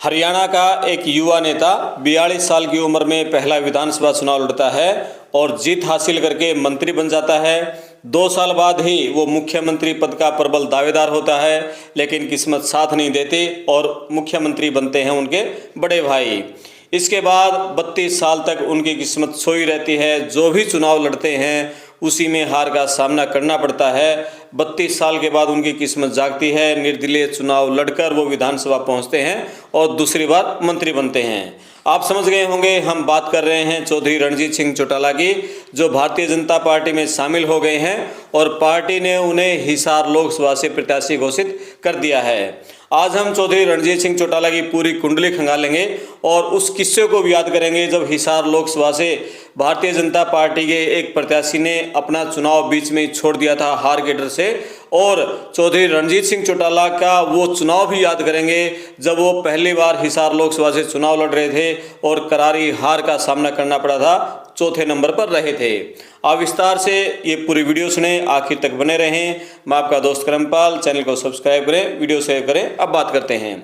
हरियाणा का एक युवा नेता 42 साल की उम्र में पहला विधानसभा चुनाव लड़ता है और जीत हासिल करके मंत्री बन जाता है। 2 साल बाद ही वो मुख्यमंत्री पद का प्रबल दावेदार होता है, लेकिन किस्मत साथ नहीं देती और मुख्यमंत्री बनते हैं उनके बड़े भाई। इसके बाद 32 साल तक उनकी किस्मत सोई रहती है। जो भी चुनाव लड़ते हैं उसी में हार का सामना करना पड़ता है। 32 साल के बाद उनकी किस्मत जागती है। निर्दलीय चुनाव लड़कर वो विधानसभा पहुंचते हैं और दूसरी बार मंत्री बनते हैं। आप समझ गए होंगे हम बात कर रहे हैं चौधरी रणजीत सिंह चौटाला की, जो भारतीय जनता पार्टी में शामिल हो गए हैं और पार्टी ने उन्हें हिसार लोकसभा से प्रत्याशी घोषित कर दिया है। आज हम चौधरी रणजीत सिंह चौटाला की पूरी कुंडली खंगालेंगे और उस किस्से को भी याद करेंगे जब हिसार लोकसभा से भारतीय जनता पार्टी के एक प्रत्याशी ने अपना चुनाव बीच में छोड़ दिया था हार के डर से, और चौधरी रणजीत सिंह चौटाला का वो चुनाव भी याद करेंगे जब वो पहली बार हिसार लोकसभा से चुनाव लड़ रहे थे और करारी हार का सामना करना पड़ा था, चौथे नंबर पर रहे थे। आप विस्तार से ये पूरी वीडियो सुने, आखिर तक बने रहें। मैं आपका दोस्त करमपाल, चैनल को सब्सक्राइब करें, वीडियो शेयर करें। अब बात करते हैं।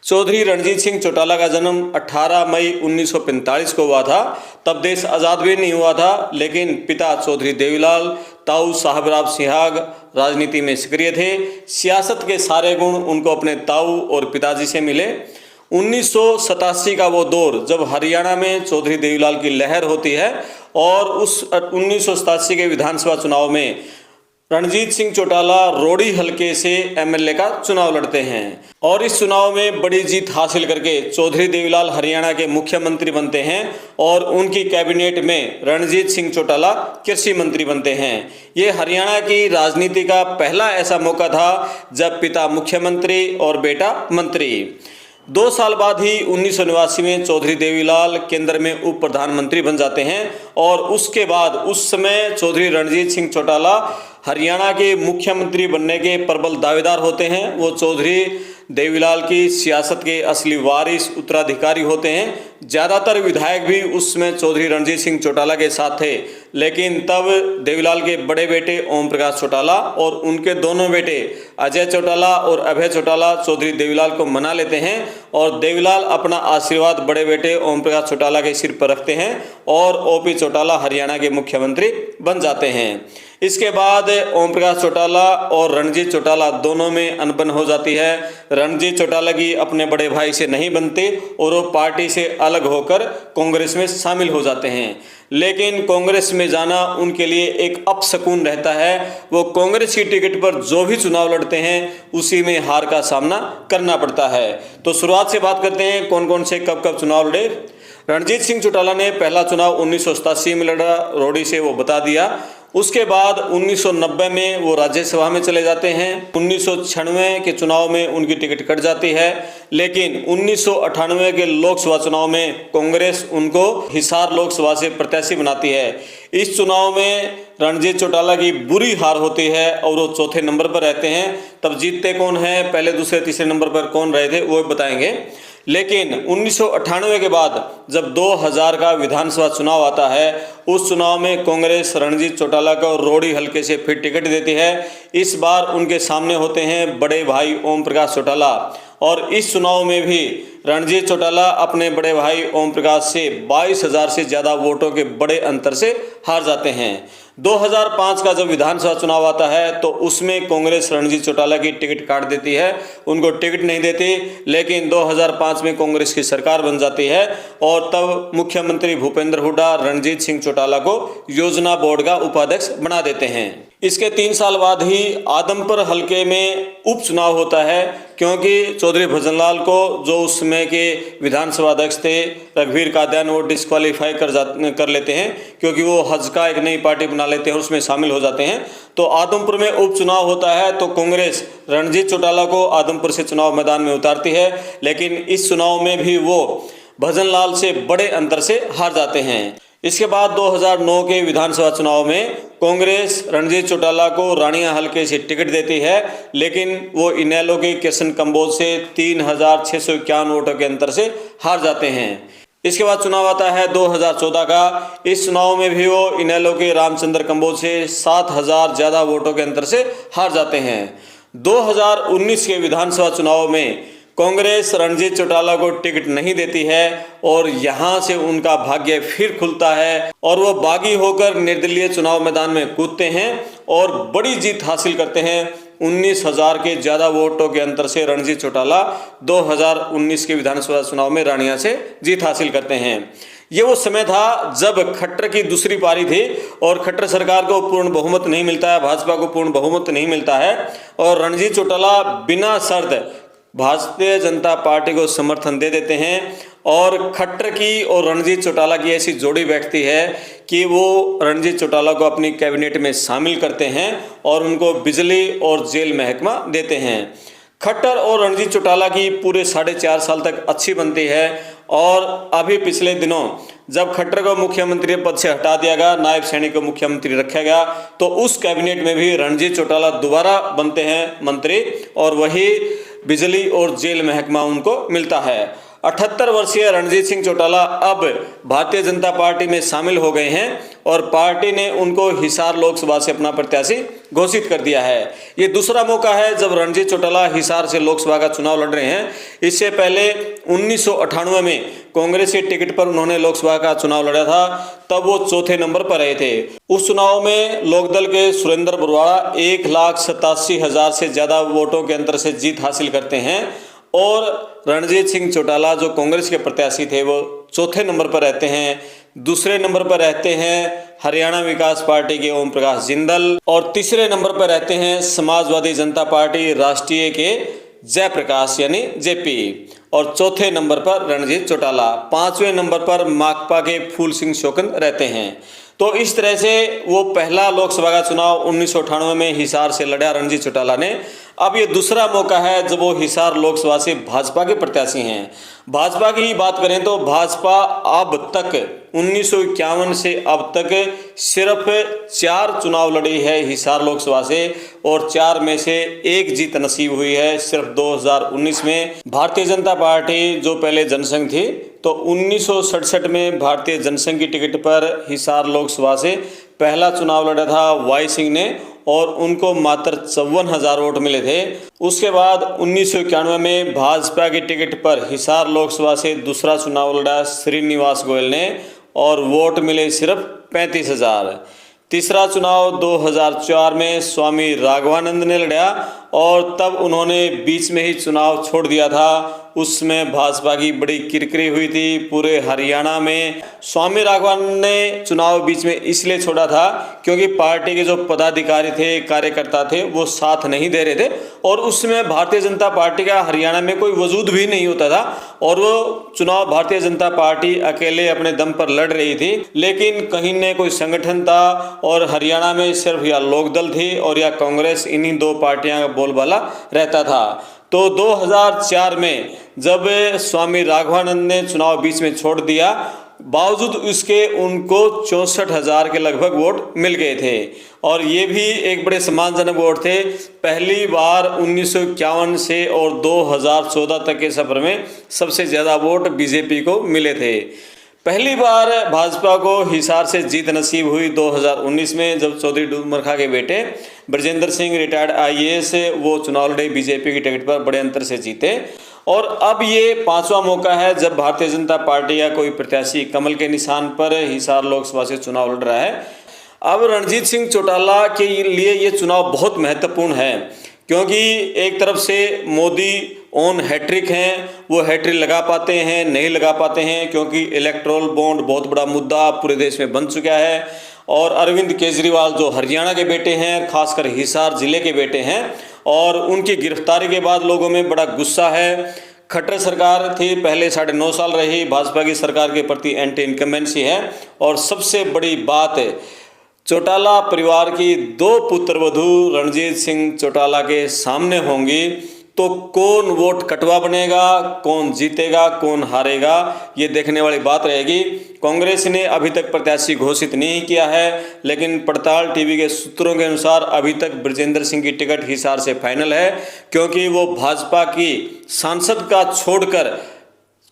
चौधरी रणजीत सिंह चौटाला का जन्म 18 मई 1945 को हुआ था। तब देश आज़ाद भी नहीं हुआ था, लेकिन पिता चौधरी देवीलाल, ताऊ साहबराव सिहाग राजनीति में सक्रिय थे। सियासत के सारे गुण उनको अपने ताऊ और पिताजी से मिले। 1987 का वो दौर जब हरियाणा में चौधरी देवीलाल की लहर होती है और उस 1987 के विधानसभा चुनाव में रणजीत सिंह चौटाला रोड़ी हलके से एमएलए का चुनाव लड़ते हैं और इस चुनाव में बड़ी जीत हासिल करके चौधरी देवीलाल हरियाणा के मुख्यमंत्री बनते हैं और उनकी कैबिनेट में रणजीत सिंह चौटाला कृषि मंत्री बनते हैं। ये हरियाणा की राजनीति का पहला ऐसा मौका था जब पिता मुख्यमंत्री और बेटा मंत्री। 2 साल बाद ही 1989 में चौधरी देवीलाल केंद्र में उप प्रधानमंत्री बन जाते हैं और उसके बाद उस समय चौधरी रणजीत सिंह चौटाला हरियाणा के मुख्यमंत्री बनने के प्रबल दावेदार होते हैं। वो चौधरी देवीलाल की सियासत के असली वारिस उत्तराधिकारी होते हैं। ज़्यादातर विधायक भी उस समय चौधरी रणजीत सिंह चौटाला के साथ थे, लेकिन तब देवीलाल के बड़े बेटे ओम प्रकाश चौटाला और उनके दोनों बेटे अजय चौटाला और अभय चौटाला चौधरी देवीलाल को मना लेते हैं और देवीलाल अपना आशीर्वाद बड़े बेटे ओम प्रकाश चौटाला के सिर पर रखते हैं और ओपी चौटाला हरियाणा के मुख्यमंत्री बन जाते हैं। इसके बाद ओम प्रकाश चौटाला और रणजीत चौटाला दोनों में अनबन हो जाती है। रणजीत चौटाला की अपने बड़े भाई से नहीं बनती और वो पार्टी से अलग होकर कांग्रेस में शामिल हो जाते हैं, लेकिन कांग्रेस में जाना उनके लिए एक अपशकुन रहता है। वो कांग्रेस की टिकट पर जो भी चुनाव लड़ते हैं उसी में हार का सामना करना पड़ता है। तो शुरुआत से बात करते हैं कौन कौन से कब कब चुनाव लड़े। रणजीत सिंह चौटाला ने पहला चुनाव 1987 में लड़ा, रोड़ी से, वो बता दिया। उसके बाद 1990 में वो राज्यसभा में चले जाते हैं। 1996 के चुनाव में उनकी टिकट कट जाती है, लेकिन 1998 के लोकसभा चुनाव में कांग्रेस उनको हिसार लोकसभा से प्रत्याशी बनाती है। इस चुनाव में रणजीत चौटाला की बुरी हार होती है और वो चौथे नंबर पर रहते हैं। तब जीतते कौन है, पहले दूसरे तीसरे नंबर पर कौन रहे थे वो बताएंगे। लेकिन 1998 के बाद जब 2000 का विधानसभा चुनाव आता है, उस चुनाव में कांग्रेस रणजीत चौटाला को रोड़ी हलके से फिर टिकट देती है। इस बार उनके सामने होते हैं बड़े भाई ओम प्रकाश चौटाला और इस चुनाव में भी रणजीत चौटाला अपने बड़े भाई ओम प्रकाश से 22,000 से ज़्यादा वोटों के बड़े अंतर से हार जाते हैं। 2005 का जब विधानसभा चुनाव आता है तो उसमें कांग्रेस रणजीत चौटाला की टिकट काट देती है, उनको टिकट नहीं देती, लेकिन 2005 में कांग्रेस की सरकार बन जाती है और तब मुख्यमंत्री भूपेंद्र हुड्डा रणजीत सिंह चौटाला को योजना बोर्ड का उपाध्यक्ष बना देते हैं। इसके 3 साल बाद ही आदमपुर हलके में उपचुनाव होता है, क्योंकि चौधरी भजनलाल को, जो उस समय के विधानसभा अध्यक्ष थे रघुवीर कादियान, वो डिस्क्वालीफाई कर लेते हैं क्योंकि वो हज का एक नई पार्टी बना लेते हैं, उसमें शामिल हो जाते हैं। तो आदमपुर में उपचुनाव होता है तो कांग्रेस रणजीत चौटाला को आदमपुर से चुनाव मैदान में उतारती है, लेकिन इस चुनाव में भी वो भजनलाल से बड़े अंतर से हार जाते हैं। इसके बाद 2009 के विधानसभा चुनाव में कांग्रेस रणजीत चौटाला को रानिया हलके से टिकट देती है, लेकिन वो इनेलो के किशन कंबोज से 3651 वोटों के अंतर से हार जाते हैं। इसके बाद चुनाव आता है 2014 का। इस चुनाव में भी वो इनेलो के रामचंद्र कंबोज से 7000 ज़्यादा वोटों के अंतर से हार जाते हैं। 2019 के विधानसभा चुनाव में कांग्रेस रणजीत चौटाला को टिकट नहीं देती है और यहां से उनका भाग्य फिर खुलता है और वो बागी होकर निर्दलीय चुनाव मैदान में कूदते हैं और बड़ी जीत हासिल करते हैं। 19,000 के ज्यादा वोटों के अंतर से रणजीत चौटाला 2019 के विधानसभा चुनाव में रानिया से जीत हासिल करते हैं। ये वो समय था जब खट्टर की दूसरी पारी थी और खट्टर सरकार को पूर्ण बहुमत नहीं मिलता है, भाजपा को पूर्ण बहुमत नहीं मिलता है और रणजीत चौटाला बिना शर्त भारतीय जनता पार्टी को समर्थन दे देते हैं और खट्टर की और रणजीत चौटाला की ऐसी जोड़ी बैठती है कि वो रणजीत चौटाला को अपनी कैबिनेट में शामिल करते हैं और उनको बिजली और जेल महकमा देते हैं। खट्टर और रणजीत चौटाला की पूरे 4.5 साल तक अच्छी बनती है और अभी पिछले दिनों जब खट्टर को मुख्यमंत्री पद से हटा दिया गया, नायब सैनी को मुख्यमंत्री रखा गया, तो उस कैबिनेट में भी रणजीत चौटाला दोबारा बनते हैं मंत्री और वही बिजली और जेल महकमा उनको मिलता है। 78 वर्षीय रणजीत सिंह चौटाला अब भारतीय जनता पार्टी में शामिल हो गए हैं और पार्टी ने उनको हिसार लोकसभा से अपना प्रत्याशी घोषित कर दिया है। ये दूसरा मौका है जब रणजीत चौटाला हिसार से लोकसभा का चुनाव लड़ रहे हैं। इससे पहले 1998 में कांग्रेस के टिकट पर उन्होंने लोकसभा का चुनाव लड़ा था, तब वो चौथे नंबर पर रहे थे। उस चुनाव में लोकदल के सुरेंद्र बरवाड़ा 1,87,000 से ज्यादा वोटों के अंतर से जीत हासिल करते हैं और रणजीत सिंह चौटाला जो कांग्रेस के प्रत्याशी थे वो चौथे नंबर पर रहते हैं। दूसरे नंबर पर रहते हैं हरियाणा विकास पार्टी के ओम प्रकाश जिंदल और तीसरे नंबर पर रहते हैं समाजवादी जनता पार्टी राष्ट्रीय के जयप्रकाश यानी जेपी और चौथे नंबर पर रणजीत चौटाला। 5वें नंबर पर माकपा के फूल सिंह शोकन रहते हैं। तो इस तरह से वो पहला लोकसभा का चुनाव 1998 में हिसार से लड़ा रणजीत चौटाला ने। अब ये दूसरा मौका है जब वो हिसार लोकसभा से भाजपा के प्रत्याशी हैं। भाजपा की ही बात करें तो भाजपा अब तक 1951 से अब तक सिर्फ 4 चुनाव लड़ी है हिसार लोकसभा से और 4 में से 1 जीत नसीब हुई है सिर्फ 2019 में। भारतीय जनता पार्टी जो पहले जनसंघ थी तो 1967 में भारतीय जनसंघ की टिकट पर हिसार लोकसभा से पहला चुनाव लड़ा था वाई सिंह ने और उनको मात्र 54,000 वोट मिले थे। उसके बाद 1991 में भाजपा की टिकट पर हिसार लोकसभा से दूसरा चुनाव लड़ा श्रीनिवास गोयल ने और वोट मिले सिर्फ 35,000। तीसरा चुनाव 2004 में स्वामी राघवानंद ने लड़ा और तब उन्होंने बीच में ही चुनाव छोड़ दिया था। उसमें भाजपा की बड़ी किरकिरी हुई थी पूरे हरियाणा में। स्वामी राघवानंद ने चुनाव बीच में इसलिए छोड़ा था क्योंकि पार्टी के जो पदाधिकारी थे, कार्यकर्ता थे, वो साथ नहीं दे रहे थे और उसमें भारतीय जनता पार्टी का हरियाणा में कोई वजूद भी नहीं होता था और वो चुनाव भारतीय जनता पार्टी अकेले अपने दम पर लड़ रही थी। लेकिन कहीं न कोई संगठन था और हरियाणा में सिर्फ या लोकदल थी और या कांग्रेस, इन्हीं 2 पार्टियां का बोलबाला रहता था। तो 2004 में जब स्वामी राघवानंद ने चुनाव बीच में छोड़ दिया, बावजूद उसके उनको 64,000 के लगभग वोट मिल गए थे और ये भी एक बड़े सम्मानजनक वोट थे। पहली बार 1951 से और 2014 तक के सफर में सबसे ज़्यादा वोट बीजेपी को मिले थे। पहली बार भाजपा को हिसार से जीत नसीब हुई 2019 में जब चौधरी डूमरखा के बेटे ब्रजेंद्र सिंह रिटायर्ड IAS वो चुनाव लड़े बीजेपी की टिकट पर बड़े अंतर से जीते। और अब ये 5वां मौका है जब भारतीय जनता पार्टी या कोई प्रत्याशी कमल के निशान पर हिसार लोकसभा से चुनाव लड़ रहा है। अब रणजीत सिंह चौटाला के लिए ये चुनाव बहुत महत्वपूर्ण है क्योंकि एक तरफ से मोदी ऑन हैट्रिक हैं, वो हैट्रिक लगा पाते हैं नहीं लगा पाते हैं क्योंकि इलेक्टोरल बॉन्ड बहुत बड़ा मुद्दा पूरे देश में बन चुका है और अरविंद केजरीवाल जो हरियाणा के बेटे हैं, खासकर हिसार जिले के बेटे हैं और उनकी गिरफ्तारी के बाद लोगों में बड़ा गुस्सा है। खट्टर सरकार थी पहले 9.5 साल रही, भाजपा की सरकार के प्रति एंटी इनकम्बेंसी है और सबसे बड़ी बात चौटाला परिवार की 2 पुत्रवधू रणजीत सिंह चौटाला के सामने होंगी तो कौन वोट कटवा बनेगा, कौन जीतेगा, कौन हारेगा, ये देखने वाली बात रहेगी। कांग्रेस ने अभी तक प्रत्याशी घोषित नहीं किया है लेकिन पड़ताल टीवी के सूत्रों के अनुसार अभी तक ब्रजेंद्र सिंह की टिकट हिसार से फाइनल है क्योंकि वो भाजपा की सांसद का छोड़कर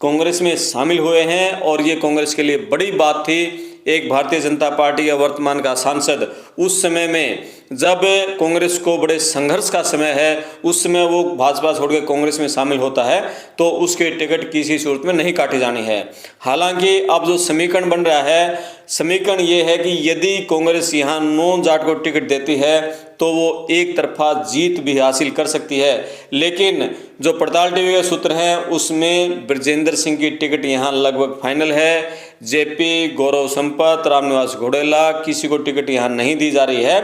कांग्रेस में शामिल हुए हैं और ये कांग्रेस के लिए बड़ी बात थी। एक भारतीय जनता पार्टी का वर्तमान का सांसद उस समय में जब कांग्रेस को बड़े संघर्ष का समय है, उस समय वो भाजपा छोड़कर कांग्रेस में शामिल होता है तो उसके टिकट किसी सूरत में नहीं काटी जानी है। हालांकि अब जो समीकरण बन रहा है, समीकरण ये है कि यदि कांग्रेस यहाँ नॉन जाट को टिकट देती है तो वो एक तरफा जीत भी हासिल कर सकती है, लेकिन जो पड़ताल टीवी के सूत्र हैं उसमें ब्रजेंद्र सिंह की टिकट यहाँ लगभग फाइनल है। जेपी, गौरव संपत, रामनिवास घोडेला, किसी को टिकट यहाँ नहीं दी जा रही है।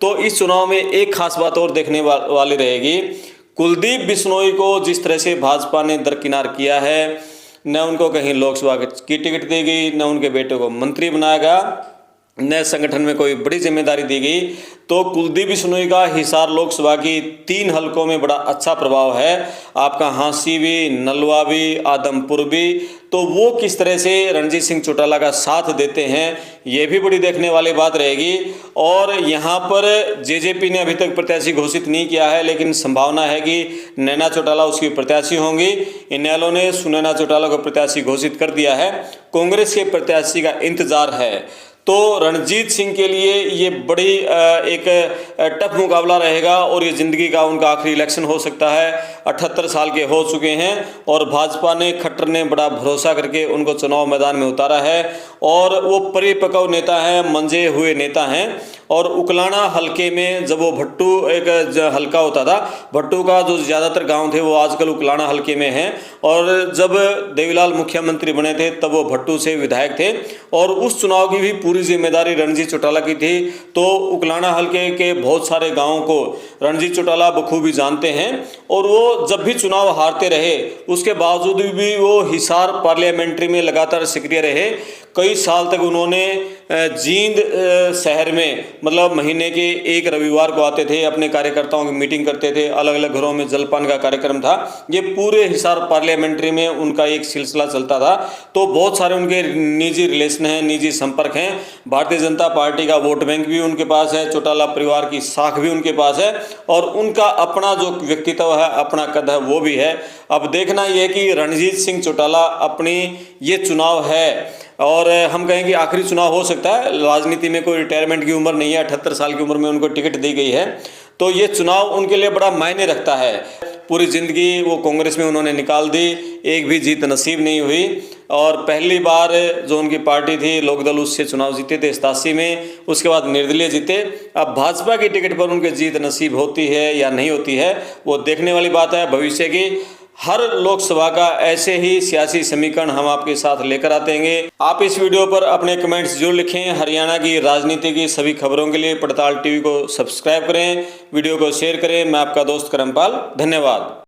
तो इस चुनाव में एक खास बात और देखने वाली रहेगी, कुलदीप बिश्नोई को जिस तरह से भाजपा ने दरकिनार किया है, न उनको कहीं लोकसभा की टिकट दी गई, न उनके बेटे को मंत्री बनाया गया, न संगठन में कोई बड़ी जिम्मेदारी दी गई, तो कुलदीप बिश्नोई का हिसार लोकसभा की 3 हलकों में बड़ा अच्छा प्रभाव है। आपका हांसी भी, नलवा भी, आदमपुर भी, तो वो किस तरह से रणजीत सिंह चौटाला का साथ देते हैं, ये भी बड़ी देखने वाली बात रहेगी। और यहाँ पर जेजेपी ने अभी तक प्रत्याशी घोषित नहीं किया है, लेकिन संभावना है कि नैना चौटाला उसकी प्रत्याशी होंगी। इनेलो ने सुनैना चौटाला को प्रत्याशी घोषित कर दिया है, कांग्रेस के प्रत्याशी का इंतजार है। तो रणजीत सिंह के लिए ये बड़ी एक टफ मुकाबला रहेगा और ये जिंदगी का उनका आखिरी इलेक्शन हो सकता है। 78 साल के हो चुके हैं और भाजपा ने, खट्टर ने बड़ा भरोसा करके उनको चुनाव मैदान में उतारा है और वो परिपक्व नेता हैं, मंजे हुए नेता हैं। और उकलाना हलके में जब वो भट्टू एक हलका होता था, भट्टू का जो ज़्यादातर गांव थे वो आजकल उकलाना हलके में हैं, और जब देवीलाल मुख्यमंत्री बने थे तब वो भट्टू से विधायक थे और उस चुनाव की भी पूरी जिम्मेदारी रणजीत चौटाला की थी। तो उकलाना हलके के बहुत सारे गाँवों को रणजीत चौटाला बखूबी जानते हैं और वो जब भी चुनाव हारते रहे उसके बावजूद भी वो हिसार पार्लियामेंट्री में लगातार सक्रिय रहे। कई साल तक उन्होंने जींद शहर में मतलब महीने के एक रविवार को आते थे, अपने कार्यकर्ताओं की मीटिंग करते थे, अलग अलग घरों में जलपान का कार्यक्रम था। ये पूरे हिसार पार्लियामेंट्री में उनका एक सिलसिला चलता था। तो बहुत सारे उनके निजी रिलेशन हैं, निजी संपर्क हैं। भारतीय जनता पार्टी का वोट बैंक भी उनके पास है, चौटाला परिवार की साख भी उनके पास है और उनका अपना जो व्यक्तित्व है, अपना कद है, वो भी है। अब देखना यह कि रणजीत सिंह चौटाला अपनी ये चुनाव है और हम कहें कि आखिरी चुनाव हो सकता है, राजनीति में कोई रिटायरमेंट की उम्र नहीं है, 78 साल की उम्र में उनको टिकट दी गई है, तो ये चुनाव उनके लिए बड़ा मायने रखता है। पूरी जिंदगी वो कांग्रेस में उन्होंने निकाल दी, एक भी जीत नसीब नहीं हुई और पहली बार जो उनकी पार्टी थी लोकदल, उससे चुनाव जीते थे 87 में, उसके बाद निर्दलीय जीते। अब भाजपा की टिकट पर उनके जीत नसीब होती है या नहीं होती है वो देखने वाली बात है भविष्य की। हर लोकसभा का ऐसे ही सियासी समीकरण हम आपके साथ लेकर आते हैं। आप इस वीडियो पर अपने कमेंट्स जरूर लिखें। हरियाणा की राजनीति की सभी खबरों के लिए पड़ताल टीवी को सब्सक्राइब करें, वीडियो को शेयर करें। मैं आपका दोस्त करमपाल, धन्यवाद।